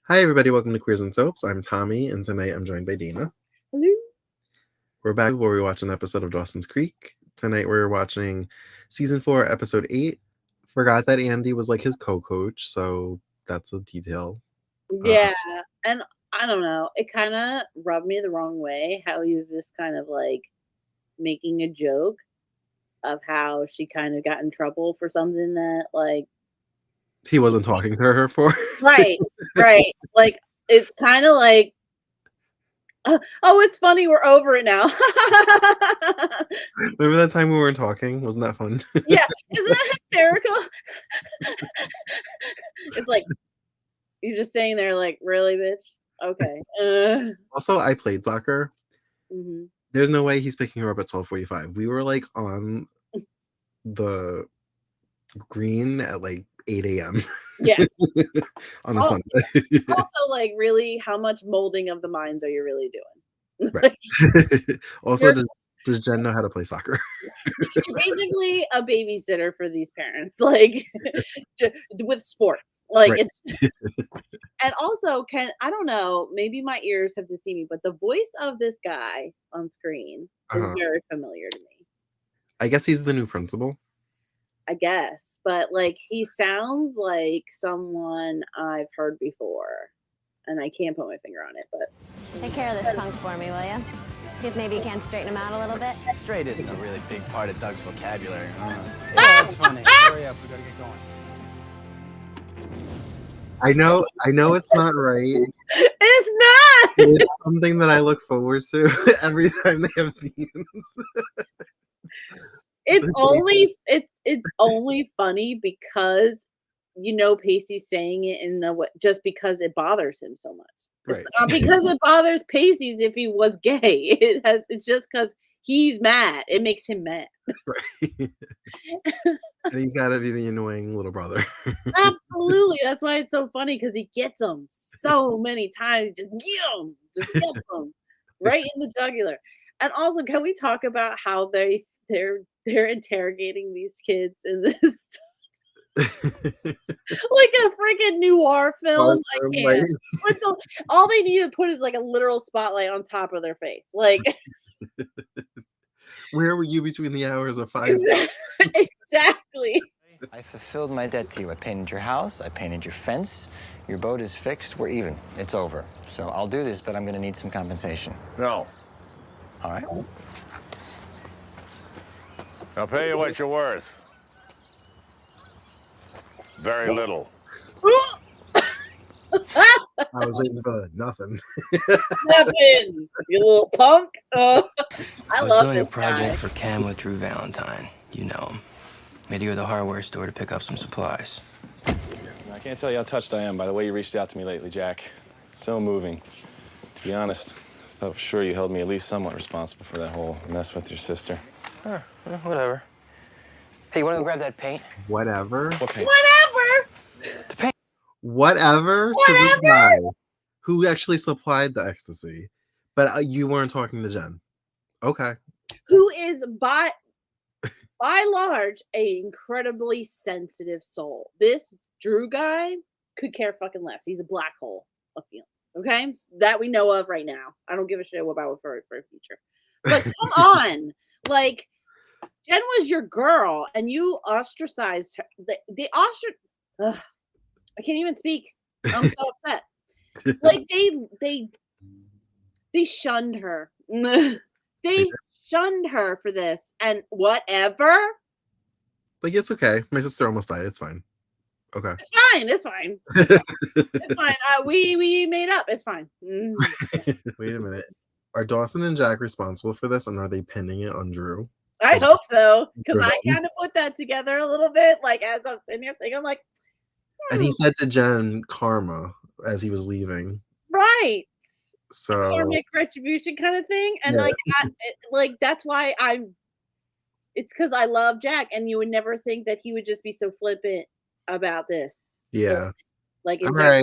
Hi, everybody. Welcome to Queers and Soaps. I'm Tommy, and tonight I'm joined by Dayna. Hello. We're back where we watch an episode of Dawson's Creek. Tonight we're watching season 4, episode 8. Forgot that Andy was like his co-coach, so that's a detail. Yeah, and I don't know. It kind of rubbed me the wrong way how he was just kind of like making a joke of how she kind of got in trouble for something that like He wasn't talking to her for. right, right. Like it's kind of like oh, it's funny. We're over it now. Remember that time we weren't talking? Wasn't that fun? Yeah, isn't that hysterical? It's like he's just staying there, like, really, bitch. Okay. Also, I played soccer. Mm-hmm. There's no way he's picking her up at 12:45. We were like on the green at like 8 a.m. Yeah. on a Sunday. Also, like, really, how much molding of the minds are you really doing? Right. Also, does Jen know how to play soccer? You're basically a babysitter for these parents, like with sports. Like Right. it's and also I don't know, maybe my ears have deceived me, but the voice of this guy on screen is very familiar to me. I guess he's the new principal. I guess, but like he sounds like someone I've heard before, and I can't put my finger on it. But take care of this punk for me, will you? See if maybe you can straighten him out a little bit. Straight isn't a really big part of Doug's vocabulary. Yeah, that's funny. Hurry up, we gotta get going. I know it's not right. It's not. It's something that I look forward to every time they have scenes. It's only funny because Pacey's saying it in the way just because it bothers him so much. It's not because it bothers Pacey's if he was gay. It's just because he's mad. It makes him mad. Right. And he's got to be the annoying little brother. Absolutely. That's why it's so funny because he gets them so many times. Just gets them right in the jugular. And also, can we talk about how they're interrogating these kids in this like a freaking noir film? I can't. All they need to put is like a literal spotlight on top of their face. Like, where were you between the hours of 5? Exactly. I fulfilled my debt to you. I painted your house. I painted your fence. Your boat is fixed. We're even. It's over. So I'll do this, but I'm going to need some compensation. No. All right. I'll pay you what you're worth. Very little. I was waiting for nothing. Nothing, you little punk. I love doing this a project guy. for Cam with Drew Valentine. You know him. Made you go to the hardware store to pick up some supplies. I can't tell you how touched I am by the way you reached out to me lately, Jack. So moving. To be honest, I thought for sure you held me at least somewhat responsible for that whole mess with your sister. Well, whatever. Hey, you want to go grab that paint? Whatever. What paint? Whatever. The paint. Whatever. To this guy who actually supplied the ecstasy, but you weren't talking to Jen. Okay. Who is by large a incredibly sensitive soul. This Drew guy could care fucking less. He's a black hole of feelings. Okay, that we know of right now. I don't give a shit about for a future. But come on, like Jen was your girl, and you ostracized her. I can't even speak. I'm so upset. Like they shunned her. They shunned her for this, and whatever. Like, it's okay. My sister almost died. It's fine. Okay. It's fine. It's fine. We made up. It's fine. Wait a minute. Are Dawson and Jack responsible for this, and are they pinning it on Drew? I hope so, because I kind of put that together a little bit. Like as I'm sitting here thinking, I'm like, and he said to Jen, "Karma," as he was leaving. Right. So karmic retribution kind of thing, and like that's why it's because I love Jack, and you would never think that he would just be so flippant about this. Yeah. Like all right,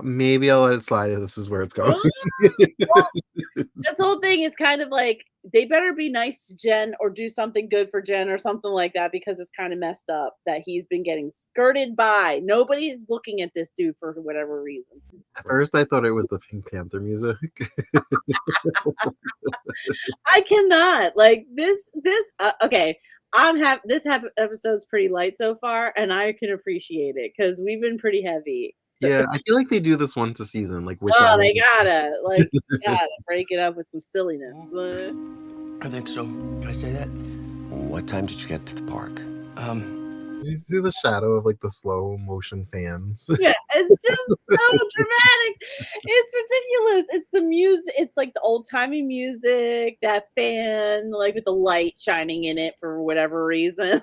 maybe I'll let it slide if this is where it's going. Well, that's the whole thing. It's kind of like they better be nice to Jen or do something good for Jen or something like that, because it's kind of messed up that he's been getting skirted by. Nobody's looking at this dude for whatever reason. At first, I thought it was the Pink Panther music. I cannot like this. Okay, episode's pretty light so far, and I can appreciate it because we've been pretty heavy. So, Yeah, I feel like they do this once a season. Like, which they gotta break it up with some silliness. I think so. Can I say that? What time did you get to the park? Did you see the shadow of like the slow motion fans? Yeah, it's just so dramatic. It's ridiculous. It's the music. It's like the old timey music, that fan, like with the light shining in it for whatever reason.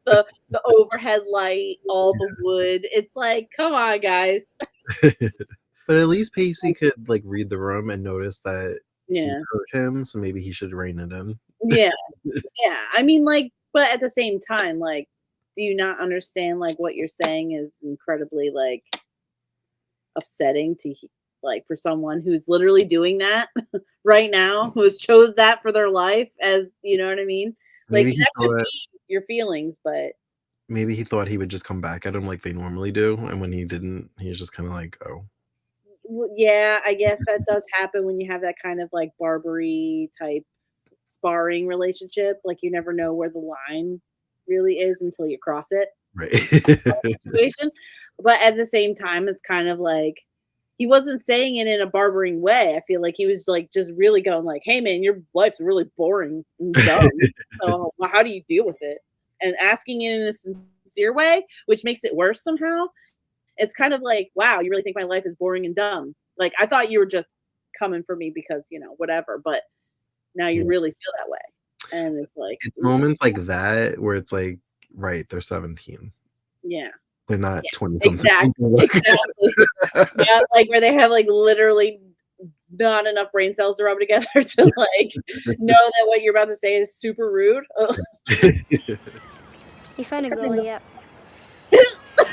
the overhead light, all the wood. It's like, come on, guys. But at least Pacey could like read the room and notice that he Yeah, hurt him, so maybe he should rein it in. yeah, yeah. I mean, like, but at the same time, like, do you not understand like what you're saying is incredibly like upsetting to like for someone who's literally doing that right now, who has chose that for their life, as you know what I mean? Like Maybe he that could thought be your feelings, but maybe he thought he would just come back at him like they normally do, and when he didn't, he was just kind of like, "Oh." yeah, I guess that does happen when you have that kind of like Barbary type sparring relationship. Like you never know where the line really is until you cross it. Right. Situation. But at the same time, it's kind of like he wasn't saying it in a barbering way. I feel like he was like just really going like, "Hey man, your life's really boring and dumb. So how do you deal with it?" And asking it in a sincere way, which makes it worse somehow. It's kind of like, "Wow, you really think my life is boring and dumb? Like I thought you were just coming for me because whatever, but now you Yeah. really feel that way." And it's like, It's moments like that where it's like, right, they're 17. yeah. They're not Yeah, 20-something. exactly. Yeah, like where they have like literally not enough brain cells to rub together to like know that what you're about to say is super rude. You found a goalie yet?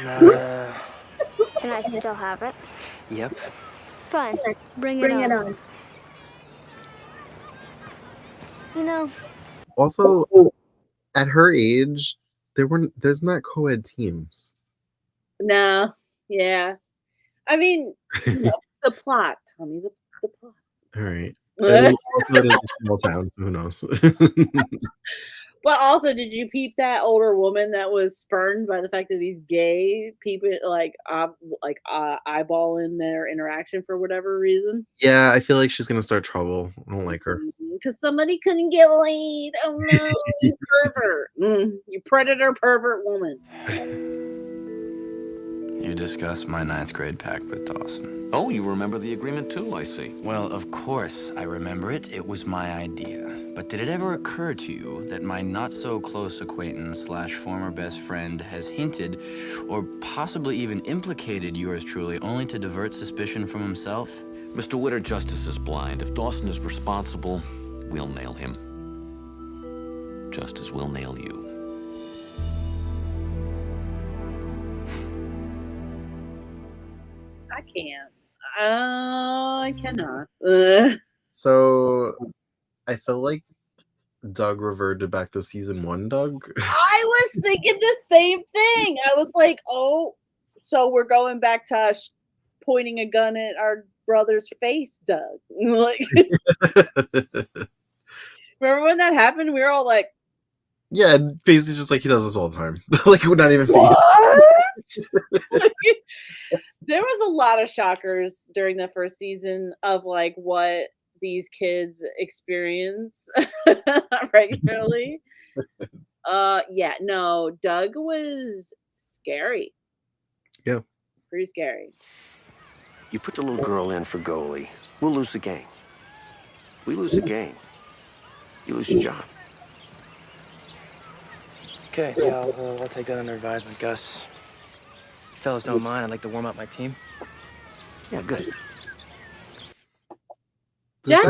Uh, Can I still have it? yep. Fine. Bring it on. You know, Also, at her age, there's not co-ed teams. No, yeah. I mean, the plot, Tommy, the plot. All right. Also, it is a small town, so who knows? But also, did you peep that older woman that was spurned by the fact that he's gay? Peep it eyeballing their interaction for whatever reason. Yeah, I feel like she's gonna start trouble. I don't like her. Because somebody couldn't get laid. Oh no, you pervert! You predator, pervert woman. You discussed my 9th grade pact with Dawson. Oh, you remember the agreement too, I see. Well, of course I remember it. It was my idea. But did it ever occur to you that my not-so-close acquaintance / former best friend has hinted or possibly even implicated yours truly only to divert suspicion from himself? Mr. Witter, justice is blind. If Dawson is responsible, we'll nail him. Just as we'll nail you. I can't. I cannot. So, I feel like Doug reverted back to season 1, Doug. I was thinking the same thing. I was like, oh, so we're going back to us pointing a gun at our brother's face, Doug. Like, remember when that happened? We were all like, Yeah, basically just like he does this all the time. Like, we're not even what? There was a lot of shockers during the first season of like what these kids experience regularly. Yeah, no, Doug was scary. Yeah. Pretty scary. You put the little girl in for goalie, we'll lose the game. We lose the game, you lose your job. Okay, yeah, I'll take that under advisement, Gus. If fellas don't mind, I'd like to warm up my team. Yeah, good. Jack,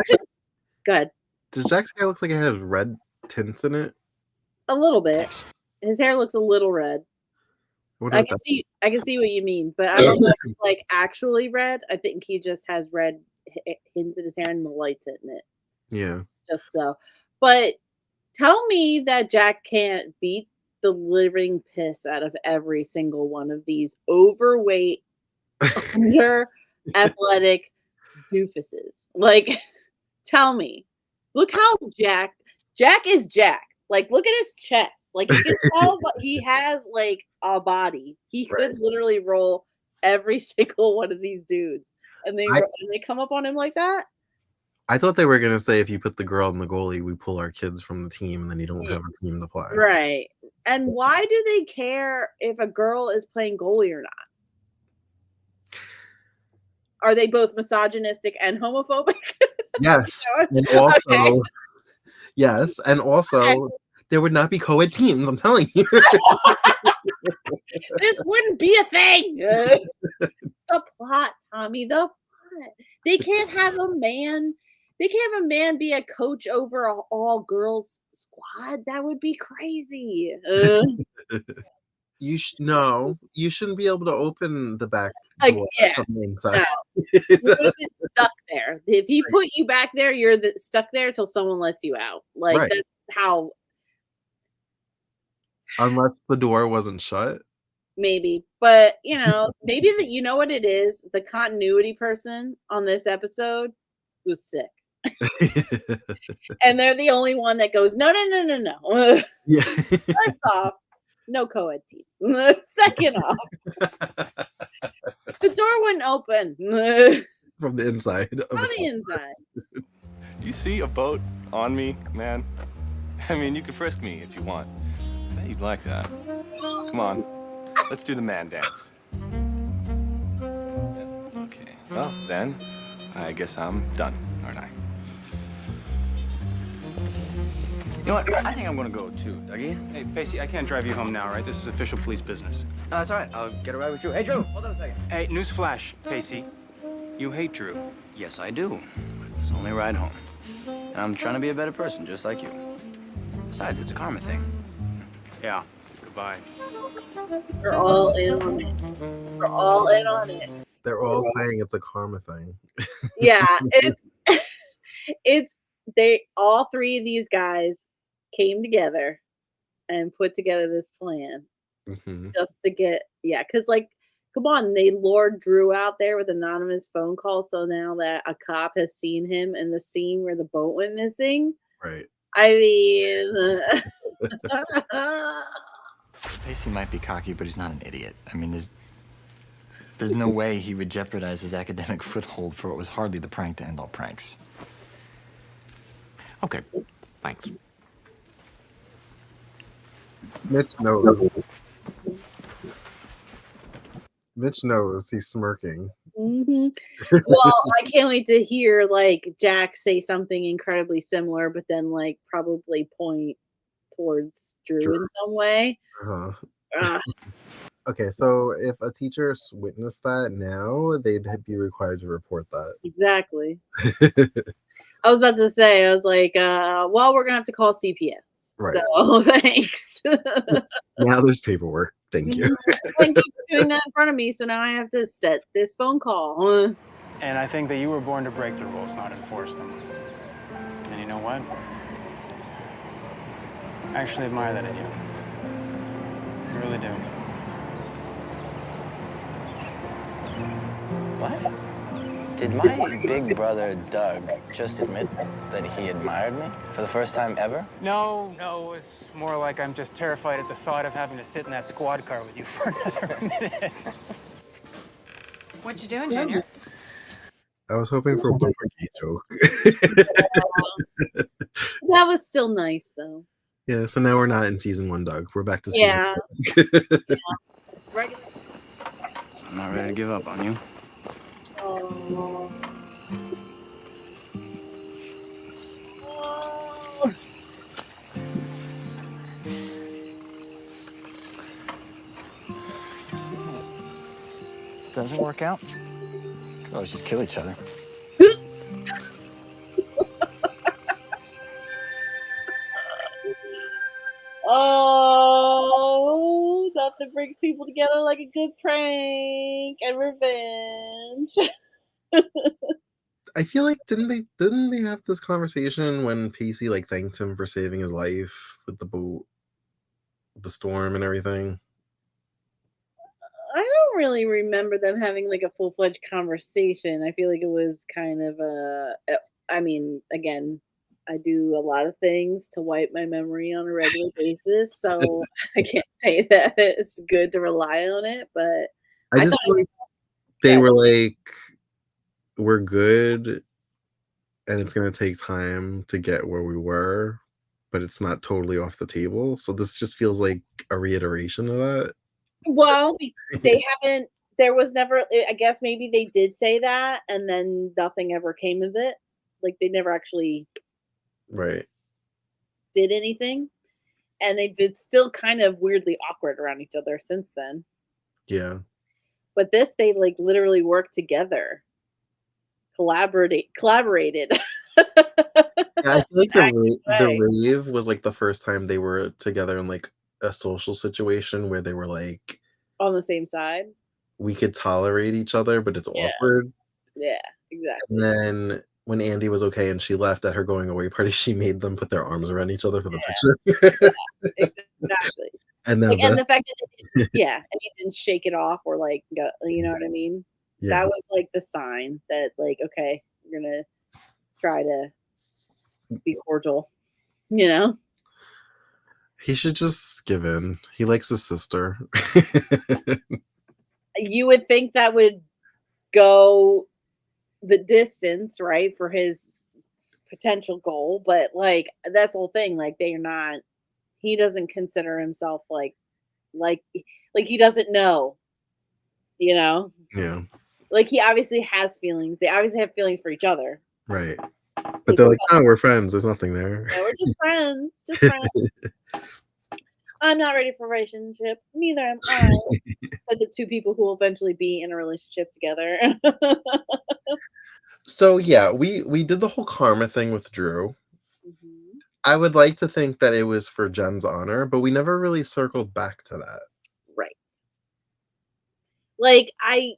good. Does Jack's hair looks like it has red tints in it? A little bit. Thanks. His hair looks a little red. I wonder I what can that's- I can see what you mean, but I don't know if it's like actually red. I think he just has red hints in his hair and the lights hitting it. Yeah. Just so. But tell me that Jack can't beat the living piss out of every single one of these overweight, athletic doofuses. Like, tell me. Look how Jack is Jack. Like, look at his chest. Like, you can tell but he has like a body. He could literally roll every single one of these dudes. And they come up on him like that. I thought they were gonna say if you put the girl and the goalie, we pull our kids from the team, and then you don't have a team to play. Right. And why do they care if a girl is playing goalie or not? Are they both misogynistic and homophobic? Yes. And also, yes, and also there would not be co-ed teams, I'm telling you. This wouldn't be a thing. The plot, Tommy, the plot. They can't have a man be a coach over an all girls squad. That would be crazy. You shouldn't be able to open the back door from the inside. No. You're gonna get stuck there. If he put you back there, you're stuck there until someone lets you out. Like that's how. Unless the door wasn't shut. Maybe, but maybe that you know what it is. The continuity person on this episode was sick. And they're the only one that goes, no. Yeah. First off, no co-ed teams. Second off, the door wouldn't open. From the inside. From the inside. You see a boat on me, man? I mean, you can frisk me if you want. I bet you'd like that. Come on, let's do the man dance. Okay, well then, I guess I'm done, aren't I? You know what? I think I'm gonna go too, Dougie. Hey, Pacey, I can't drive you home now, right? This is official police business. That's all right. I'll get a ride with you. Hey, Drew, hold on a second. Hey, newsflash, Pacey. You hate Drew. Yes, I do. It's only a ride home. And I'm trying to be a better person, just like you. Besides, it's a karma thing. Yeah, goodbye. We're all in on it. We're all in on it. They're all saying it's a karma thing. Yeah, all three of these guys came together and put together this plan just to get, because come on, they lured Drew out there with anonymous phone calls, so now that a cop has seen him in the scene where the boat went missing. Right. I mean, Pacey might be cocky, but he's not an idiot. I mean, there's no way he would jeopardize his academic foothold for what was hardly the prank to end all pranks. Okay, thanks. Mitch knows. Mitch knows. He's smirking. Well, I can't wait to hear Jack say something incredibly similar, but then probably point towards Drew in some way. Okay, so if a teacher witnessed that now, they'd be required to report that. Exactly. I was about to say, I was like, well, we're going to have to call CPS. Right. So, thanks. Now there's paperwork. Thank you. Thank you for doing that in front of me, so now I have to set this phone call. And I think that you were born to break the rules, not enforce them. And you know what? I actually admire that in you. I really do. What? Did my big brother, Doug, just admit that he admired me for the first time ever? No, it's more like I'm just terrified at the thought of having to sit in that squad car with you for another minute. What you doing, Junior? I was hoping for one more gay joke. That was still nice, though. Yeah, so now we're not in season 1, Doug. We're back to season 2. Regular. I'm not ready to give up on you. Oh. Doesn't work out? Could always just kill each other. Oh, nothing brings people together like a good prank and revenge. I feel like didn't they have this conversation when Pacey thanked him for saving his life with the boat, the storm and everything? I don't don't really remember them having like a full-fledged conversation. I feel like it was kind of I mean, again, I do a lot of things to wipe my memory on a regular basis, so I can't say that it's good to rely on it, but I I just thought feel it like was they good. were like, we're good, and it's gonna take time to get where we were, but it's not totally off the table. So this just feels like a reiteration of that. Well, they haven't there was never I guess maybe they did say that and then nothing ever came of it. Like, they never actually Right. did anything, and they've been still kind of weirdly awkward around each other since then. Yeah. But this, they, like, literally worked together, collaborated. Yeah, I feel like Active the way. rave was like the first time they were together in like a social situation where they were like, On the same side. we could tolerate each other, but it's Yeah, awkward. yeah, And exactly. then when Andy was okay and she left at her going away party, she made them put their arms around each other for the picture. Yeah, exactly. And now Like, and the the fact that yeah, and he didn't shake it off or, like, go you know what I mean? That yeah, was, like, the sign that, like, okay, we're gonna try to be cordial, you know? he should just give in. He likes his sister. You would think that would go the distance, right, for his potential goal, but, like, that's the whole thing, like, they're not he doesn't consider himself, like like, he doesn't know, you know? Yeah, Like, he obviously has feelings. They obviously have feelings for each other. right. He But they're just like, "Oh, we're friends. There's nothing there." yeah, we're just friends, just friends. I'm not ready for a relationship. Neither am I. Said the two people who will eventually be in a relationship together. So, yeah, we did the whole karma thing with Drew. Mhm. I would like to think that it was for Jen's honor, but we never really circled back to that. Right. Like, I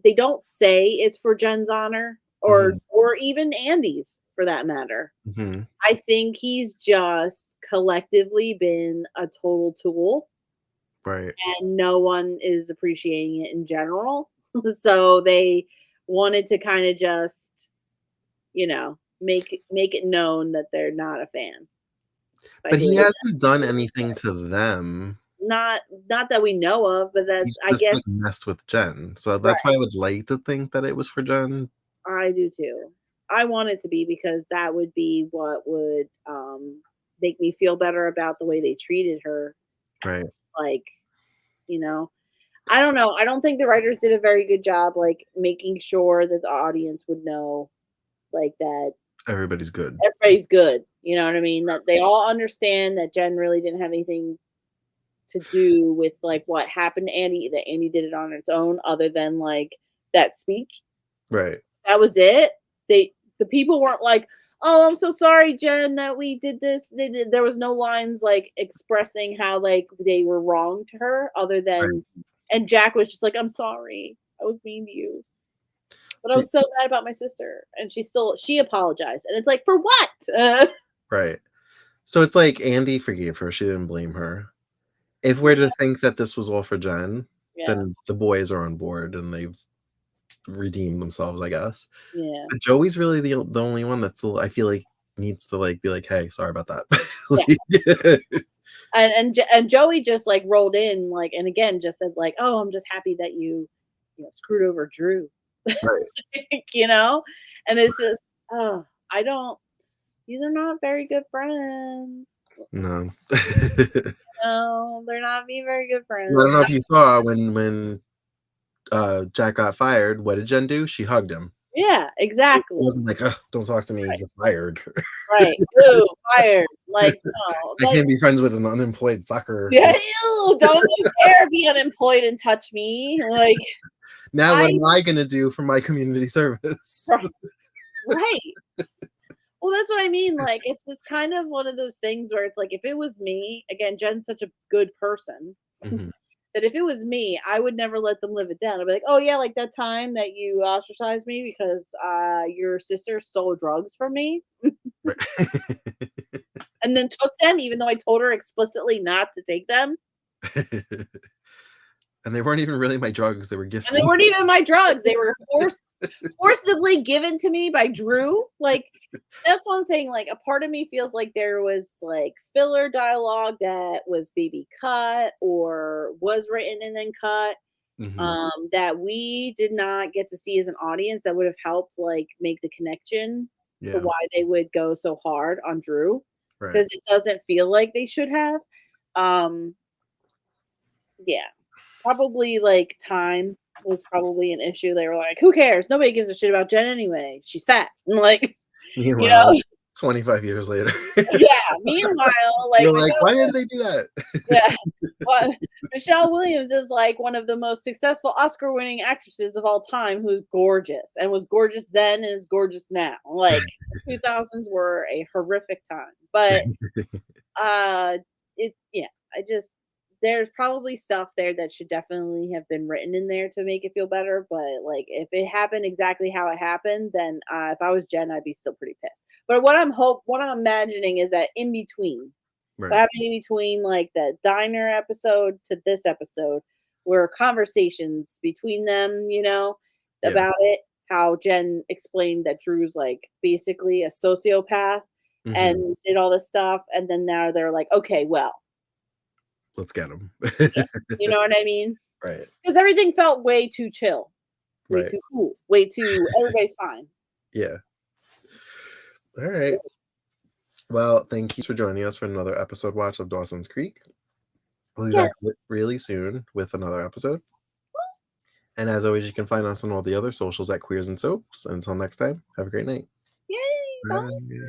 they don't say it's for Jen's honor Mhm, or even Andy's for that matter. mhm, I think he's just collectively been a total tool right. and no one is appreciating it in general. So they wanted to kind of just, make it known that they're not a fan by But he doing hasn't done that. anything to them. Not not that we know of, but that's He's I just, like, guess messed with Jen, so that's why right. I would like to think that it was for Jen. I do too. I want it to be because that would be what would make me feel better about the way they treated her. Right. Like, you know, I don't know. I don't think the writers did a very good job, like making sure that the audience would know, like that Everybody's good. everybody's good. You know what I mean? That they all understand that Jen really didn't have anything to do with like what happened to Andy. That Andy did it on its own, other than like that speech. Right. That was it. The people weren't like, "Oh, I'm so sorry, Jen, that we did this." There was no lines like expressing how like they were wrong to her, other Right. than and Jack was just like, "I'm sorry, I was mean to you, but I Y was so mad about my sister," and she apologized, and it's like, for what? right. So it's like Andy forgave her, she didn't blame her. If we're to think that this was all for Jen, Yeah, then the boys are on board and they've redeemed themselves, I guess. yeah, But Joey's really the only one that's I feel like needs to, like, be like, "Hey, sorry about that." yeah. Like And Joey just like rolled in like, and again just said like, "Oh, I'm just happy that screwed over Drew," right. you know, and it's just, oh, I don't. These are not very good friends. No. No, they're not being very good Well, I don't friends. know if you saw when Jack got fired, what did Jen do? She hugged him. Yeah, It exactly. wasn't like, "Ugh, don't talk to me, Right, you're fired." right. Ooh, fired. Like, no, I like, can't be friends with an unemployed soccer yeah, coach. ew, don't you dare be unemployed and touch me. Like, Now what I am I gonna do for my community service? right, right. Well, that's what I mean. Like, it's just kind of one of those things where it's like, if it was me, again, Jen's such a good person Mhm. that if it was me, I would never let them live it down. I'd be like, oh yeah, like that time that you ostracized me because your sister stole drugs from me Right. and then took them, even though I told her explicitly not to take them. And they weren't even really my drugs. They were gifted. And they weren't even my drugs. They were forcibly given to me by Drew. Like, that's what I'm saying. Like, a part of me feels like there was like filler dialogue that was maybe cut or was written and then cut. That we did not get to see as an audience that would have helped like make the connection to why they would go so hard on Drew. Because it doesn't feel like they should have. Yeah. Probably like time was probably an issue. They were like, who cares? Nobody gives a shit about Jen anyway. She's fat. And like, Meanwhile, 25 years later. Yeah. Meanwhile, like, you're like, why did they do that? Yeah. Well, Michelle Williams is like one of the most successful Oscar-winning actresses of all time, who's gorgeous and was gorgeous then and is gorgeous now. Like, 2000s were a horrific time, but there's probably stuff there that should definitely have been written in there to make it feel better. But like, if it happened exactly how it happened, then if I was Jen, I'd be still pretty pissed. But what I'm imagining is that in between. What happened in between, like the diner episode to this episode, were conversations between them, about it. How Jen explained that Drew's like basically a sociopath and did all this stuff, and then now they're like, okay, well, let's get him. You know what I mean? Right. Because everything felt way too chill, way Right. too cool, way too everybody's fine. Yeah. All right. Well, thank you for joining us for another episode watch of Dawson's Creek. We'll be back really soon with another episode. And as always, you can find us on all the other socials at Queers and Soaps. Until next time, have a great night. Yay! Bye. Bye.